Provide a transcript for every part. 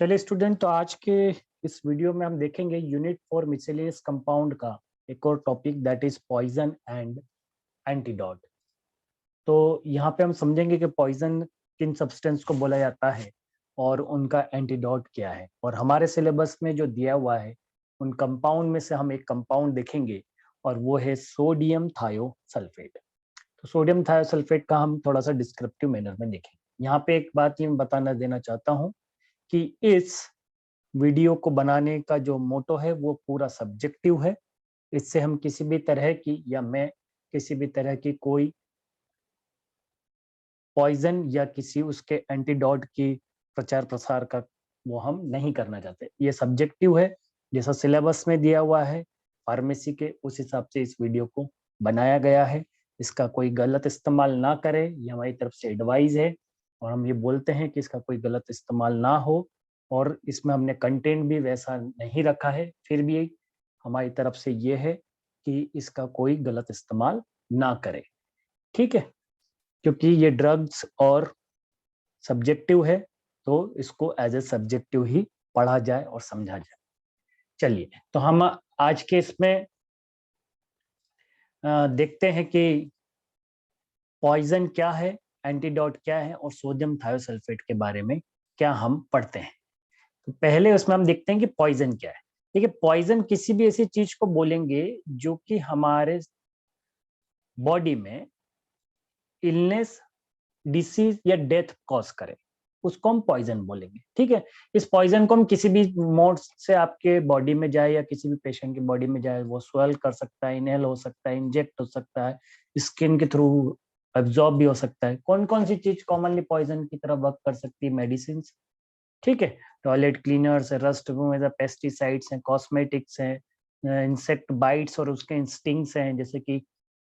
चलिए स्टूडेंट, तो आज के इस वीडियो में हम देखेंगे यूनिट फॉर मिसेलियस कंपाउंड का एक और topic, that is poison and antidote. तो यहाँ पे हम समझेंगे कि पॉइजन किन सब्सटेंस को बोला जाता है और उनका एंटीडोट क्या है। और हमारे सिलेबस में जो दिया हुआ है उन कंपाउंड में से हम एक कंपाउंड देखेंगे और वो है सोडियम थायोसल्फेट। तो सोडियम थायोसल्फेट का हम थोड़ा सा डिस्क्रिप्टिव मैनर में देखेंगे। यहाँ पे एक बात ये बताना देना चाहता हूँ कि इस वीडियो को बनाने का जो मोटो है वो पूरा सब्जेक्टिव है। इससे हम किसी भी तरह की या मैं किसी भी तरह की कोई पॉइजन या किसी उसके एंटीडोट की प्रचार प्रसार का वो हम नहीं करना चाहते। ये सब्जेक्टिव है, जैसा सिलेबस में दिया हुआ है फार्मेसी के, उस हिसाब से इस वीडियो को बनाया गया है। इसका कोई गलत इस्तेमाल ना करे, ये हमारी तरफ से एडवाइस है और हम ये बोलते हैं कि इसका कोई गलत इस्तेमाल ना हो। और इसमें हमने कंटेंट भी वैसा नहीं रखा है, फिर भी हमारी तरफ से ये है कि इसका कोई गलत इस्तेमाल ना करे, ठीक है। क्योंकि ये ड्रग्स और सब्जेक्टिव है, तो इसको एज ए सब्जेक्टिव ही पढ़ा जाए और समझा जाए। चलिए, तो हम आज के इसमें देखते हैं कि पॉइजन क्या है, एंटीडोट क्या है और सोडियम थायोसल्फेट के बारे में क्या हम पढ़ते हैं। तो पहले उसमें हम देखते हैं कि पॉइजन क्या है। देखिए, पॉइजन किसी भी ऐसी चीज को बोलेंगे जो कि हमारे बॉडी में इलनेस, डिसीज या डेथ कॉज करे, उसको हम पॉइजन बोलेंगे, ठीक है। इस पॉइजन को हम किसी भी मोड से आपके बॉडी में जाए या किसी भी पेशेंट की बॉडी में जाए, वो स्वेल कर सकता है, इनहेल हो सकता है, इंजेक्ट हो सकता है, स्किन के थ्रू एब्जॉर्ब भी हो सकता है। कौन कौन सी चीज कॉमनली पॉइजन की तरह वर्क कर सकती है? मेडिसिन, ठीक है। टॉयलेट क्लीनर्स है, रस्ट पेस्टिसाइड्स हैं, कॉस्मेटिक्स हैं, इंसेक्ट बाइट्स और उसके इंस्टिंग्स हैं, जैसे कि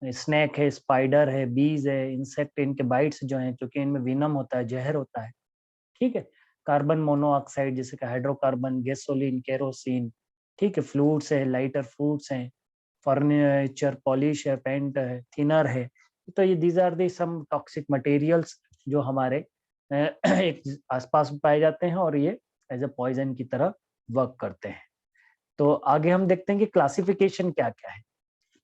स्नेक है, स्पाइडर है, बीज है, इंसेक्ट, इनके बाइट्स जो हैं, क्योंकि इनमें विनम होता है, जहर होता है, ठीक है। कार्बन मोनोऑक्साइड जैसे कि हाइड्रोकार्बन, गैसोलीन, केरोसिन, ठीक है। फ्लूइड्स है, लाइटर फ्रूट्स हैं, फर्नीचर पॉलिश है, पेंट है, थिनर है। तो ये these are the some toxic materials जो हमारे एक आसपास पाए जाते हैं और ये एज ए पॉइजन की तरह वर्क करते हैं। तो आगे हम देखते हैं कि क्लासिफिकेशन क्या क्या है।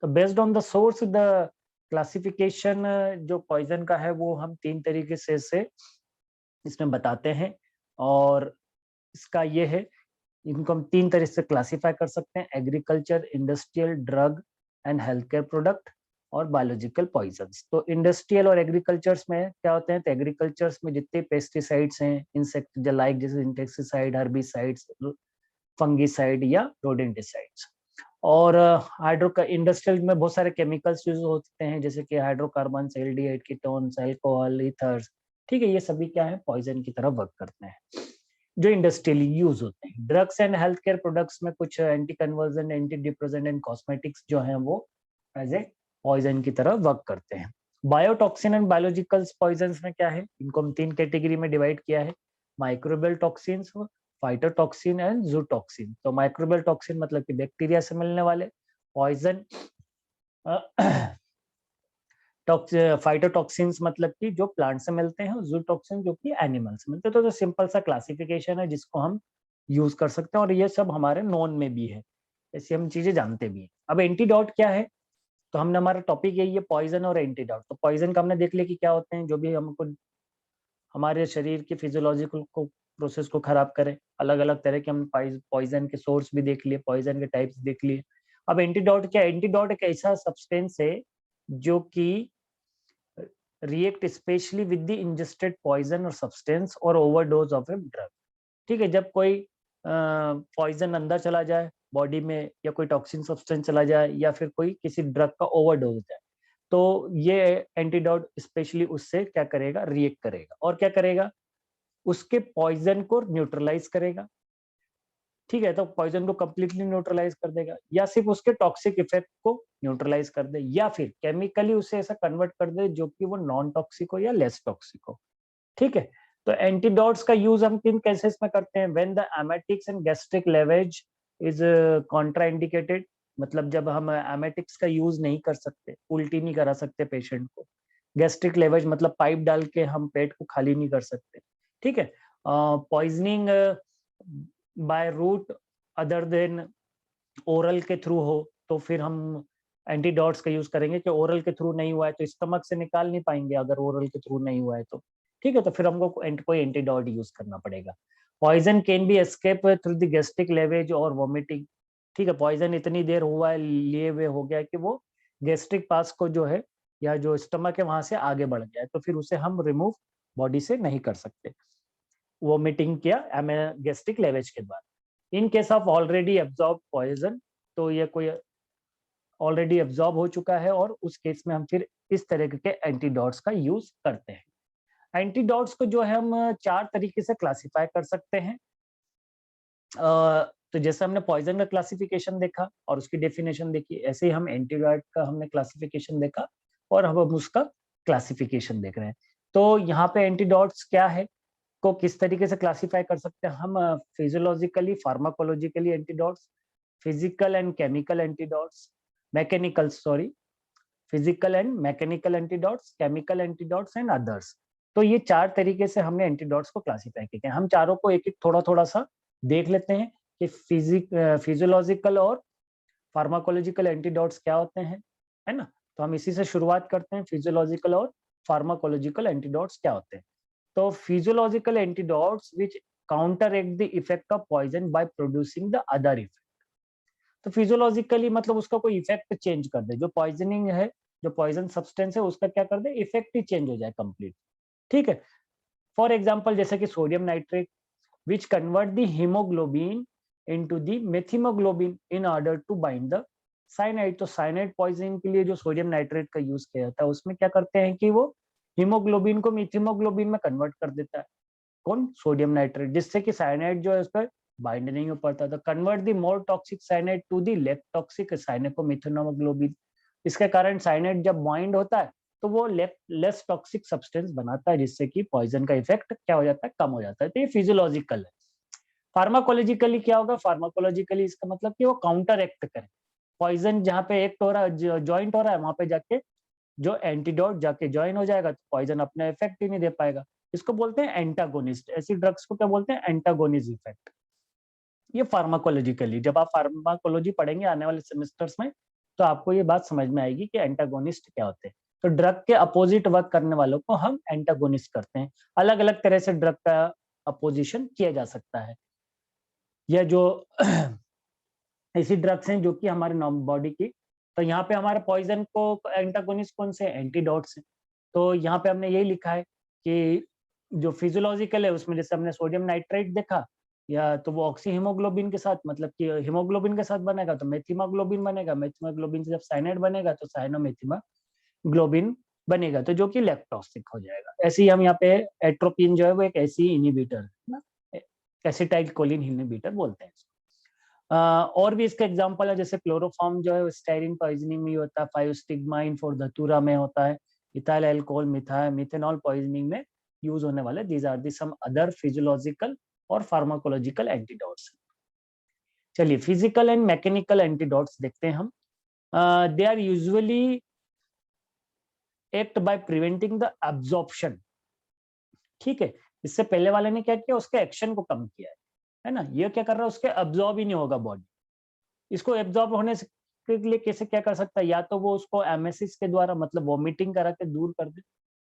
तो based on the source, the classification जो पॉइजन का है वो हम तीन तरीके से इसमें बताते हैं। और इसका ये है, इनको हम तीन तरह से क्लासिफाई कर सकते हैं: agriculture, industrial, drug and health care product और बायोलॉजिकल पॉइजन्स। तो इंडस्ट्रियल और एग्रीकल्चर्स में क्या होते हैं? तो एग्रीकल्चर्स में जितने पेस्टिसाइड्स हैं, इंसेक्ट लाइक जैसे इंसेक्टिसाइड, हर्बिसाइड्स, फंगिसाइड या रोडेंटिसाइड्स। और हाइड्रो इंडस्ट्रियल में बहुत सारे केमिकल्स यूज होते हैं, जैसे कि hydrocarbon, aldehyde, ketones, alcohol, ethers, ठीक है। ये सभी क्या है? पॉइजन की तरह वर्क करते हैं, जो इंडस्ट्रियली यूज होते हैं। Drugs and health care products में कुछ anti conversion, anti depressant and cosmetics जो हैं वो एज ए पॉइजन की तरह वर्क करते हैं। बायोटॉक्सिन एंड बायोलॉजिकल्स पॉइजन में क्या है? इनको हम तीन कैटेगरी में डिवाइड किया है: माइक्रोबियल टॉक्सिन्स, फाइटोटॉक्सिन एंड जूटॉक्सिन। तो माइक्रोबियल टॉक्सिन मतलब कि बैक्टीरिया से मिलने वाले पॉइजन, फाइटोटॉक्सिन्स मतलब कि जो प्लांट से मिलते हैं, और जूटॉक्सिन जो कि एनिमल से मिलते हैं। तो सिंपल सा क्लासिफिकेशन है जिसको हम यूज कर सकते हैं और ये सब हमारे नॉन में भी है, ऐसी हम चीजें जानते भी हैं। अब एंटीडोट क्या है? तो हमने, हमारा टॉपिक यही है पॉइजन और एंटीडोट। तो पॉइजन का हमने देख लिया कि क्या होते हैं, जो भी हमको हमारे शरीर की फिजियोलॉजिकल को प्रोसेस को खराब करे। अलग अलग तरह के हम पॉइजन के सोर्स भी देख लिए, पॉइजन के टाइप्स देख लिए। अब एंटीडोट क्या है? एंटीडोट एक ऐसा सब्सटेंस है जो कि react specially with the ingested poison और सब्सटेंस और ओवरडोज ऑफ ए ड्रग, ठीक है। जब कोई पॉइजन अंदर चला जाए बॉडी में, या कोई टॉक्सिन सब्सटेंस चला जाए, या फिर कोई किसी ड्रग का ओवरडोज जाए, तो ये एंटीडोट स्पेशली उससे क्या करेगा? रिएक्ट करेगा। और क्या करेगा? उसके पॉइजन को न्यूट्रलाइज करेगा, ठीक है। तो पॉइजन को कंप्लीटली न्यूट्रलाइज कर देगा, या सिर्फ उसके टॉक्सिक इफेक्ट को न्यूट्रलाइज कर दे, या फिर केमिकली उसे ऐसा कन्वर्ट कर दे जो कि वो नॉन टॉक्सिक हो या लेस टॉक्सिक हो, ठीक है। तो एंटीडोट्स का यूज हम किन केसेस में करते हैं? When the emetics and gastric lavage is contraindicated. मतलब जब हम एमेटिक्स का यूज नहीं कर सकते, उल्टी नहीं करा सकते पेशेंट को। गैस्ट्रिक लेवेज मतलब पाइप डाल के हम पेट को खाली नहीं कर सकते, ठीक है। Poisoning by route other than oral के थ्रू हो तो फिर हम एंटीडॉट्स का यूज करेंगे, कि ओरल के थ्रू नहीं हुआ है तो स्टमक से निकाल नहीं पाएंगे, अगर ओरल के थ्रू नहीं हुआ है तो ठीक है, तो फिर हमको कोई एंटीडॉट यूज करना पड़ेगा। Poison can be escape through the gastric lavage और वॉमिटिंग। ठीक है, पॉइजन इतनी देर हुआ है, लिए हुए हो गया कि वो गैस्ट्रिक पास को जो है या जो स्टमक है वहां से आगे बढ़ गया है, तो फिर उसे हम रिमूव बॉडी से नहीं कर सकते वोमिटिंग किया गैस्ट्रिक लेवेज के बाद। In case of already absorb poison, तो ये कोई ऑलरेडी एब्जॉर्ब हो चुका है और उस केस में हम फिर इस तरह के एंटीडॉट्स का यूज करते हैं। एंटीडॉट्स को जो है हम 4 तरीके से क्लासिफाई कर सकते हैं। तो जैसे हमने पॉइजन का क्लासिफिकेशन देखा और उसकी डेफिनेशन देखी, ऐसे ही हम एंटीडॉट का हमने क्लासिफिकेशन देखा और हम उसका क्लासिफिकेशन देख रहे हैं। तो यहाँ पे एंटीडॉट्स क्या है, को किस तरीके से क्लासिफाई कर सकते हैं हम, physiologically, pharmacologically antidotes, physical and chemical antidotes, mechanical sorry, physical and mechanical antidotes, chemical antidotes and others. तो ये 4 तरीके से हमने एंटीडॉट्स को क्लासिफाई किए हैं। हम चारों को एक एक थोड़ा थोड़ा सा देख लेते हैं कि फिजियोलॉजिकल और फार्माकोलॉजिकल एंटीडॉट्स क्या होते हैं, है ना। तो हम इसी से शुरुआत करते हैं, फिजियोलॉजिकल और फार्माकोलॉजिकल एंटीडॉट्स क्या होते हैं। तो physiological antidotes which counteract the effect of poison by producing the other effect. तो फिजियोलॉजिकली मतलब उसका कोई इफेक्ट चेंज कर दे, जो पॉइजनिंग है, जो पॉइजन सब्सटेंस है उसका क्या कर दे, इफेक्ट ही चेंज हो जाए कंप्लीट। ठीक है, फॉर एग्जांपल जैसे कि sodium nitrate which convert the haemoglobin into the methaemoglobin in order to bind the cyanide. तो साइनाइड पॉइजनिंग के लिए जो सोडियम नाइट्रेट का यूज किया जाता है उसमें क्या करते हैं कि वो हीमोग्लोबिन को मिथियोग्लोबिन में कन्वर्ट कर देता है, कौन, सोडियम नाइट्रेट, जिससे कि साइनाइड जो है उस पर बाइंड नहीं हो पाता था। Convert the more toxic cyanide to the less toxic cyanmethaemoglobin. इसके कारण साइनाइड जब बाइंड होता है तो वो लेस टॉक्सिक सब्सटेंस बनाता है, जिससे कि पॉइजन का इफेक्ट क्या हो जाता है, कम हो जाता है। तो ये फिजियोलॉजिकल है। फार्माकोलॉजिकली क्या होगा, फार्माकोलॉजिकली इसका मतलब कि वो काउंटर एक्ट करे, पॉइजन जहाँ पे एक्ट हो रहा है, ज्वाइंट हो रहा है, वहां पे जाके जो एंटीडोट जाके ज्वाइन हो जाएगा तो पॉइजन अपना इफेक्ट ही नहीं दे पाएगा। इसको बोलते हैं एंटागोनिस्ट। ऐसी ड्रग्स को क्या बोलते हैं, एंटागोनिस्ट इफेक्ट। ये फार्माकोलॉजिकली, जब आप फार्माकोलॉजी पढ़ेंगे आने वाले सेमेस्टर्स में तो आपको ये बात समझ में आएगी कि एंटागोनिस्ट क्या होते हैं। तो ड्रग के अपोजिट वर्क करने वालों को हम एंटागोनिस्ट करते हैं। अलग अलग तरह से ड्रग का अपोजिशन किया जा सकता है। यह जो ऐसी ड्रग्स हैं जो कि हमारे बॉडी की, तो यहाँ पे हमारे पॉइजन को एंटागोनिस्ट कौन से, एंटीडोट्स हैं। तो यहाँ पे हमने यही लिखा है कि जो फिजियोलॉजिकल है उसमें जैसे हमने सोडियम नाइट्रेट देखा, या तो वो ऑक्सी हीमोग्लोबिन के साथ, मतलब कि हीमोग्लोबिन के साथ बनेगा तो मेथियोग्लोबिन बनेगा, मेथियोग्लोबिन से जब साइनाइड बनेगा तो साइनोमेथियोग्लोबिन बनेगा, तो जो कि लैक्टोसिक हो जाएगा। ऐसे ही हम यहाँ पे एट्रोपिन जो है वो एक ऐसी इनिबिटर है ना, एसिटाइल कोलिन इनिबिटर बोलते हैं इसको। और भी इसके एग्जांपल है, जैसे क्लोरोफॉर्म जो है स्टाइरिन पॉइजनिंग में होता है, 5 स्टिग्माइन फॉर धतूरा में होता है, इथाइल अल्कोहल मिथेनॉल पॉइजनिंग में यूज होने वाले। These are the some other physiological और फार्माकोलॉजिकल एंटीडोट्स। चलिए फिजिकल एंड मैकेनिकल एंटीडोट्स देखते हैं हम। They are usually act by preventing the absorption. ठीक है, इससे पहले वाले ने क्या किया, उसके एक्शन को कम किया है ना। ये क्या कर रहा है, उसके एब्जॉर्ब ही नहीं होगा बॉडी। इसको एब्जॉर्ब होने के लिए कैसे क्या कर सकता है, या तो वो उसको एमएसिस के द्वारा मतलब वॉमिटिंग करा के दूर कर दे,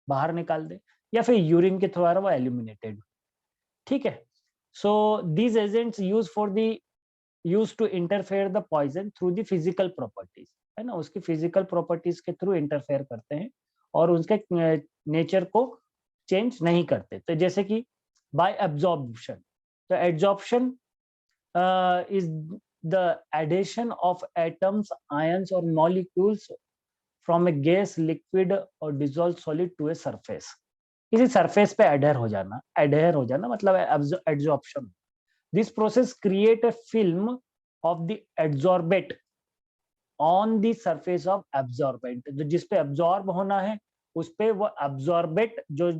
बाहर निकाल दे, या फिर यूरिन के द्वारा वो एलिमिनेटेड। ठीक है, so these agents use to interfere the poison through the physical properties, है ना, उसकी फिजिकल प्रॉपर्टीज के थ्रू इंटरफेयर करते हैं और उसके नेचर को चेंज नहीं करते। तो जैसे कि बाय एब्जॉर्प्शन, तो absorption is the addition of atoms, ions or molecules from a gas, liquid or dissolved solid to a surface। किसी सरफेस पे एडहेर हो जाना मतलब absorption. This process create a film of the absorbent on the surface of absorbent. जो जिस पे absorb होना है उस पे वो एब्जॉर्बेट जो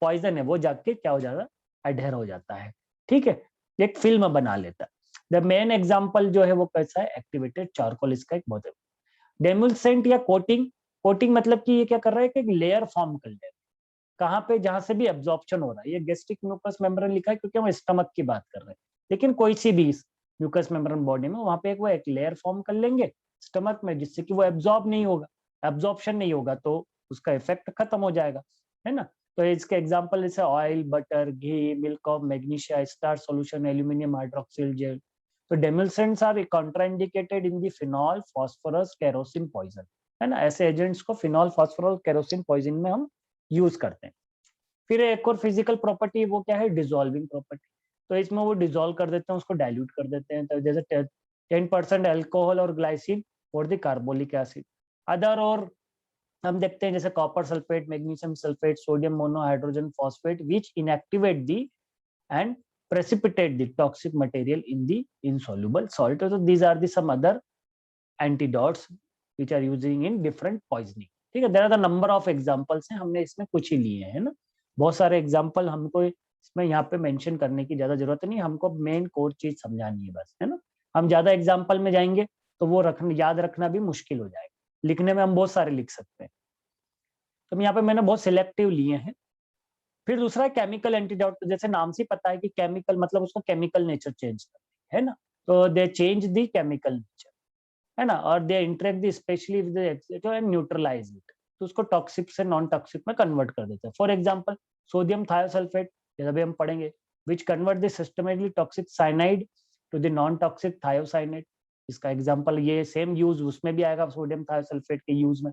पॉइजन है वो जाके क्या हो जाता है, एडहेर हो जाता है। ठीक है, एक फिल्म बना लेता है। द मेन एग्जाम्पल जो है वो कैसा है, एक्टिवेटेड चारकोल, इसका एक बहुत है। डेमुलसेंट या कोटिंग, कोटिंग मतलब कि ये क्या कर रहा है कि एक लेयर फॉर्म कर ले, कहाँ पे, जहां से भी एब्जॉर्प्शन हो रहा है। ये गैस्ट्रिक म्यूकस मेम्ब्रेन लिखा है क्योंकि हम स्टमक की बात कर रहे हैं। लेकिन कोई सी भी म्यूकस मेम्ब्रेन बॉडी में वहां पे एक लेयर फॉर्म कर लेंगे स्टमक में, जिससे कि वो एब्जॉर्ब नहीं होगा, एब्जॉर्प्शन नहीं होगा, तो उसका इफेक्ट खत्म हो जाएगा, है ना। तो इसके एग्जांपल जैसे oil, butter, ghee, milk of magnesia, starch solution, aluminium hydroxyl gel. तो demulcents are contraindicated in the phenol phosphorus kerosene poison, है ना। ऐसे एजेंट्स को फिनॉल फास्फोरस केरोसिन पॉइजन में हम यूज करते हैं। फिर एक और फिजिकल प्रॉपर्टी, वो क्या है, डिजोल्विंग प्रॉपर्टी। तो इसमें वो डिजोल्व कर देते हैं, उसको डाइल्यूट कर देते हैं, तो जैसे 10% अल्कोहल और ग्लाइसिन और द कार्बोलिक एसिड। अदर और हम देखते हैं जैसे copper sulphate, magnesium sulphate, sodium monohydrogen phosphate which inactivate the and precipitate the toxic material in the insoluble salt. So these are the some other antidotes which are using in different poisoning. ठीक है, there are the number of examples हैं, हमने इसमें कुछ ही लिए हैं ना, बहुत सारे एग्जाम्पल हमको इसमें यहाँ पे मेंशन करने की ज्यादा जरूरत नहीं, हमको मेन कोर चीज समझानी है बस, है ना। हम ज्यादा एग्जाम्पल में जाएंगे तो वो याद रखना भी मुश्किल हो जाएगा, लिखने में हम बहुत सारे लिख सकते हैं, तो यहाँ पे मैंने बहुत सिलेक्टिव लिए हैं। फिर दूसरा केमिकल एंटीडोट, जैसे नाम से पता है कि केमिकल मतलब उसका केमिकल नेचर चेंज करते है ना, तो they change the chemical nature, है ना, और they interact the specially with the exciter and neutralise it, तो उसको टॉक्सिक से नॉन टॉक्सिक में कन्वर्ट कर देते हैं। फॉर एग्जांपल सोडियम थायोसल्फेट, जैसा भी हम पढ़ेंगे, which convert the systematically toxic cyanide to the non toxic thiocyanide. इसका एग्जांपल ये सेम यूज उसमें भी आएगा, सोडियम थायोसल्फेट के यूज में।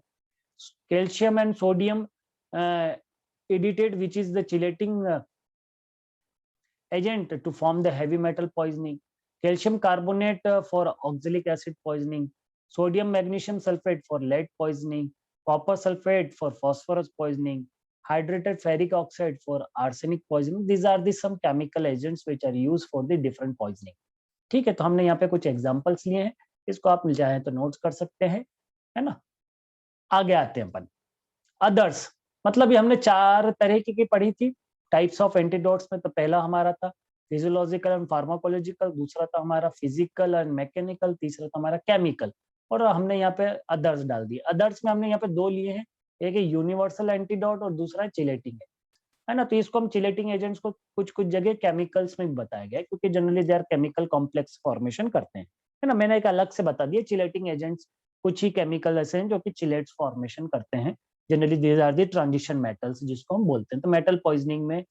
Calcium and sodium edited, which is the chelating agent to form the heavy metal poisoning. Calcium carbonate for oxalic acid poisoning. Sodium magnesium sulfate for lead poisoning. Copper sulfate for phosphorus poisoning. Hydrated ferric oxide for arsenic poisoning. These are the some chemical agents which are used for the different poisoning. ठीक है, तो हमने यहाँ पे कुछ examples लिए हैं, इसको आप मिल जाए तो नोट्स कर सकते हैं, है ना। आगे आते हैं अपन अदर्स, मतलब ये हमने 4 तरह की पढ़ी थी टाइप्स ऑफ एंटीडोट्स में। तो पहला हमारा था फिजियोलॉजिकल एंड फार्माकोलॉजिकल, दूसरा था हमारा फिजिकल एंड मैकेनिकल, तीसरा था हमारा केमिकल, और हमने यहाँ पे अदर्स डाल दिए। अदर्स में हमने यहाँ पे 2 लिए हैं, एक है यूनिवर्सल एंटीडोट और दूसरा है चिलेटिंग, है ना। तो इसको हम चिलेटिंग एजेंट्स को कुछ कुछ जगह केमिकल्स में भी बताया गया है, क्योंकि generally they are chemical complex formation करते हैं, है ना। मैंने एक अलग से बता दिया, चिलेटिंग एजेंट्स कुछ ही केमिकल ऐसे हैं जो कि चिलेट्स फॉर्मेशन करते हैं। Generally these are the transition metals जिसको हम बोलते हैं। तो मेटल पॉइजनिंग में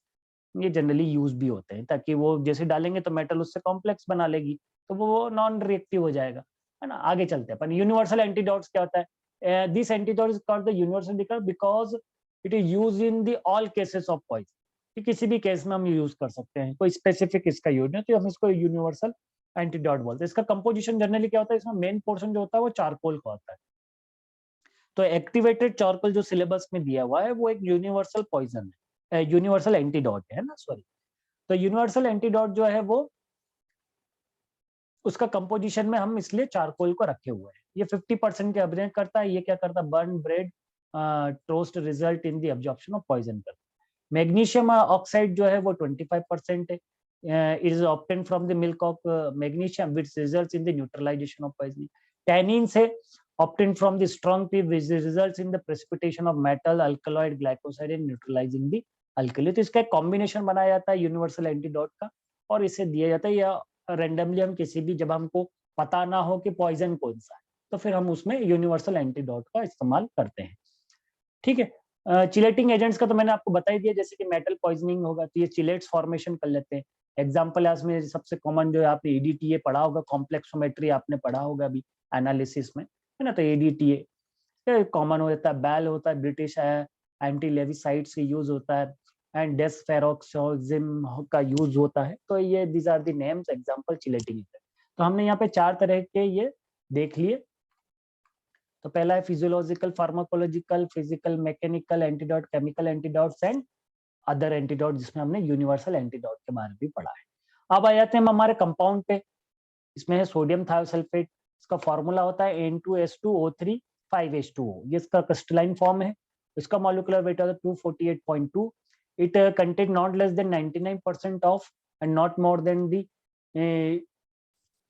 ये जनरली यूज भी होते हैं, ताकि वो जैसे डालेंगे तो मेटल उससे कॉम्प्लेक्स बना लेगी, तो वो नॉन रिएक्टिव हो जाएगा, है ना। आगे चलते हैं अपन। यूनिवर्सल एंटीडोट्स क्या होता है? This antidote is called the universal because it is use in the all cases of poison. किसी भी केस में हम यूज कर सकते हैं, कोई स्पेसिफिक इसका यूज नहीं, तो हम इसको यूनिवर्सल एंटीडोट बोलते हैं। इसका कंपोजिशन जनरली क्या होता है, इसमें मेन पोर्शन जो होता है वो चारकोल का होता है। तो एक्टिवेटेड चारकोल जो सिलेबस में दिया हुआ है वो एक यूनिवर्सल पॉइजन है, यूनिवर्सल एंटीडोट है ना, सॉरी। तो यूनिवर्सल एंटीडोट जो है वो उसका कंपोजिशन में हम इसलिए चारकोल को रखे हुए हैं। ये 50% के अब्जॉर्ब करता है। ये क्या करता है, burn bread toast result in the absorption of poison करता है। मैग्नीशियम ऑक्साइड जो है वो 25% है, it is obtained from the milk of magnesium which results in the neutralisation of poison. Tannin से obtained from the strong tea which results in the precipitation of metal alkaloid glycoside and neutralizing the alkali। तो इसका एक combination बनाया जाता है universal antidote का, और इसे दिया जाता है, या रेंडमली हम किसी भी, जब हमको पता ना हो कि पॉइजन कौन सा है, तो फिर हम उसमें यूनिवर्सल एंटीडोट का इस्तेमाल करते हैं। ठीक है, चिलेटिंग एजेंट्स का तो मैंने आपको बता ही दिया, जैसे कि मेटल पॉइजनिंग होगा तो ये चिलेट्स फॉर्मेशन कर लेते हैं। एग्जाम्पल है इसमें सबसे कॉमन जो है आपने EDTA पढ़ा होगा, कॉम्प्लेक्सोमेट्री आपने पढ़ा होगा अभी एनालिसिस में, है ना। तो EDTA कॉमन हो जाता है। बैल होता है, ब्रिटिश है, एंटी लेविसाइड्स का यूज होता है, एंड डेस्फेरोक्सोजिम का यूज होता है। तो ये these are the names example chelating. तो हमने यहाँ पे 4 तरह के ये देख लिए। तो पहला है physiological, pharmacological, physical, mechanical antidote, chemical antidotes and other antidote, जिसमें हमने यूनिवर्सल एंटीडोट के बारे में भी पढ़ा है। अब आ जाते हैं हमारे कंपाउंड पे। इसमें है सोडियम थायोसल्फेट। इसका फॉर्मूला होता है N2S2O3 5H2O। ये इसका क्रिस्टलाइन फॉर्म है। इसका मॉलिक्यूलर वेट होता है 248.2। It contain not less than 99% of and not more than the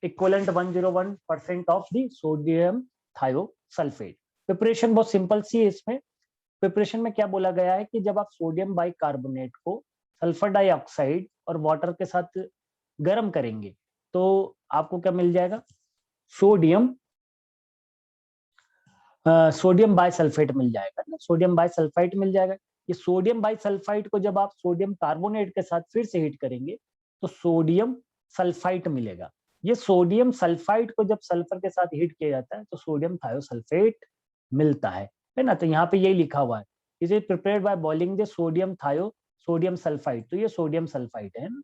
equivalent 101% of the sodium thiosulphate. Preparation बहुत सिंपल सी है। इसमें प्रिपरेशन में क्या बोला गया है कि जब आप सोडियम बाइकार्बोनेट को सल्फर डाइऑक्साइड और वाटर के साथ गर्म करेंगे तो आपको क्या मिल जाएगा, सोडियम सोडियम बाइसल्फेट मिल जाएगा ना, सोडियम बाइसल्फाइड मिल जाएगा। ये सोडियम बाइसल्फाइड को जब आप सोडियम कार्बोनेट के साथ फिर से हीट करेंगे तो सोडियम सल्फाइड मिलेगा। ये सोडियम सल्फाइड को जब सल्फर के साथ हीट किया जाता है तो सोडियम थायोसल्फेट मिलता है ना। तो यहाँ पे यही लिखा हुआ है, is it prepared by boiling the sodium थायो सोडियम सल्फाइड, तो ये सोडियम सल्फाइड है ना,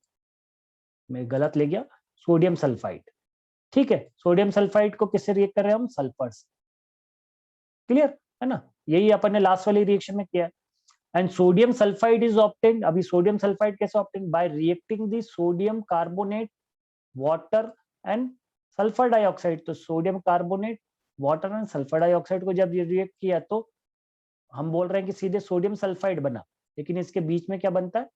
मैं गलत ले गया, सोडियम सल्फाइड। ठीक है, सोडियम सल्फाइड को किससे रिएक्ट कर रहे हैं हम, सल्फर से। क्लियर है ना, यही अपन ने लास्ट वाली रिएक्शन में किया। And sodium sulphide is obtained, अभी सोडियम सल्फाइड कैसे obtained, by reacting the sodium carbonate water and sulphur dioxide. तो sodium carbonate water and sulphur dioxide को जब ये रिएक्ट किया तो हम बोल रहे हैं कि सीधे सोडियम सल्फाइड बना, लेकिन इसके बीच में क्या बनता है,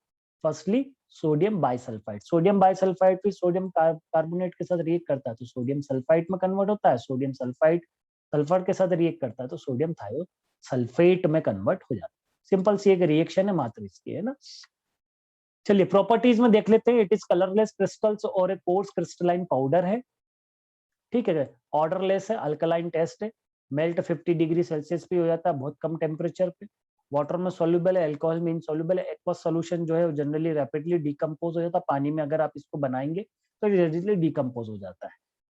firstly sodium bisulphide. Sodium bisulphide फिर सोडियम कार्बोनेट के साथ रिएक्ट करता है तो सोडियम सल्फाइड में कन्वर्ट होता है, सोडियम सल्फाइड सल्फर के साथ रिएक्ट करता है तो सोडियम थायोसल्फेट में कन्वर्ट हो जाता है। सिंपल सी एक रिएक्शन है मात्र इसकी, है ना। चलिए प्रॉपर्टीज में देख लेते हैं। इट इज कलरलेस क्रिस्टल्स और एक कोर्स क्रिस्टलाइन पाउडर है, ठीक है, ऑर्डरलेस है, अल्कलाइन टेस्ट है, मेल्ट 50 डिग्री सेल्सियस पे हो जाता है बहुत कम टेम्परेचर पे, वाटर में सोल्यूबल है, अल्कोहल में इनसोल्यूबल है, एक्वस सोल्यूशन जो है वो जनरली रैपिडली डिकम्पोज हो जाता है, पानी में अगर आप इसको बनाएंगे तो जल्दी डिकम्पोज हो जाता है,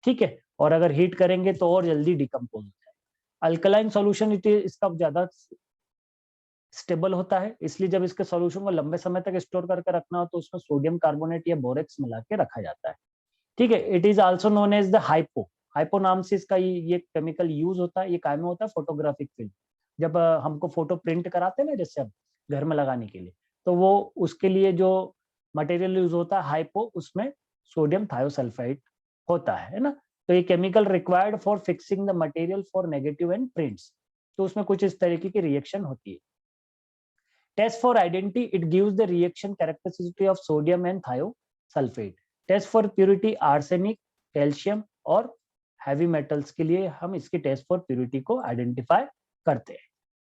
ठीक है, और अगर हीट करेंगे तो और जल्दी डिकम्पोज हो जाएगा। अल्कलाइन सोल्यूशन इसका ज्यादा स्टेबल होता है, इसलिए जब इसके सॉल्यूशन को लंबे समय तक स्टोर करके रखना हो तो उसमें सोडियम कार्बोनेट या बोरेक्स मिला के रखा जाता है, ठीक है। It is also known as the hypo, hypo नाम से इसका ये केमिकल यूज होता है, ये काम में होता है फोटोग्राफिक फिल्म, जब हमको फोटो प्रिंट कराते हैं ना जैसे हम घर में लगाने के लिए, तो वो उसके लिए जो मटेरियल यूज होता है हाइपो, उसमें सोडियम थायोसल्फाइड होता है ना। तो ये chemical required for fixing the material for negative and prints, तो उसमें कुछ इस तरीके की रिएक्शन होती है। Test for identity, it gives the reaction characteristic of sodium and thiosulfate. Test for purity, arsenic, calcium और हैवी मेटल्स के लिए हम इसकी टेस्ट फॉर प्यूरिटी को आइडेंटिफाई करते हैं।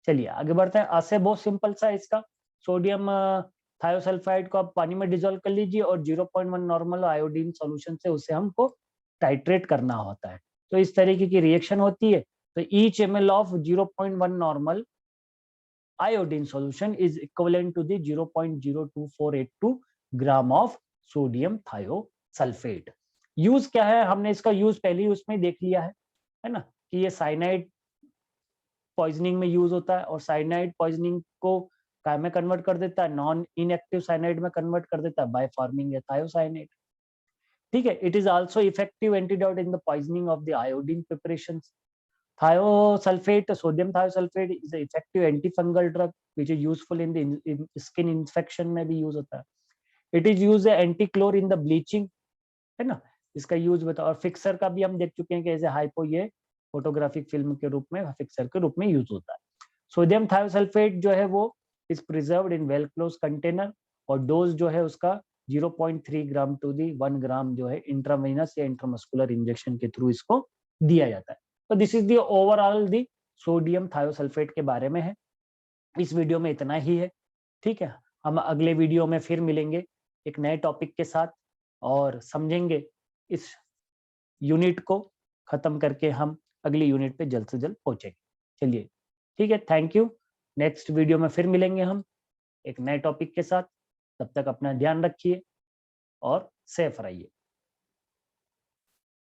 चलिए आगे बढ़ते हैं। आसे बहुत सिंपल सा है इसका, सोडियम थायोसल्फाइड को आप पानी में डिजोल्व कर लीजिए और 0.1 नॉर्मल आयोडीन सॉल्यूशन से उसे हमको टाइट्रेट करना होता है, तो इस तरीके की रिएक्शन होती है। तो each ml of 0.1 normal iodine solution is equivalent to the 0.02482 gram of sodium thiosulphate. Use क्या है, हमने इसका यूज पहले ही उसमें देख लिया है ना, कि ये साइनाइड पॉइजनिंग में यूज होता है और साइनाइड पॉइजनिंग को काय में कन्वर्ट कर देता है, नॉन इनएक्टिव साइनाइड में कन्वर्ट कर देता है बाय फॉर्मिंग ए थायोसाइनेट, ठीक है। It is also effective antidote in the poisoning of the iodine preparations. Thiosulfate, sodium thiosulfate is an effective antifungal drug which is useful in the skin infection में भी use होता है। It is used anti-clor in the bleaching, है ना, इसका use बता। और fixer का भी हम देख चुके हैं कि एज ए हाइपो ये फोटोग्राफिक फिल्म के रूप में फिक्सर के रूप में यूज होता है। सोडियम थायोसल्फेट जो है वो is preserved in well close container और डोज जो है उसका 0.3 ग्राम टू दी 1 ग्राम जो है इंट्रावेनस या इंट्रामस्कुलर इंजेक्शन के थ्रू इसको दिया जाता है। तो this is the overall the sodium thiosulphate के बारे में है। इस वीडियो में इतना ही है, ठीक है। हम अगले वीडियो में फिर मिलेंगे एक नए टॉपिक के साथ और समझेंगे इस यूनिट को खत्म करके हम अगली यूनिट पे जल्द से जल्द पहुंचेंगे। चलिए ठीक है, थैंक यू। नेक्स्ट वीडियो में फिर मिलेंगे हम एक नए टॉपिक के साथ। तब तक अपना ध्यान रखिए और सेफ रहिए।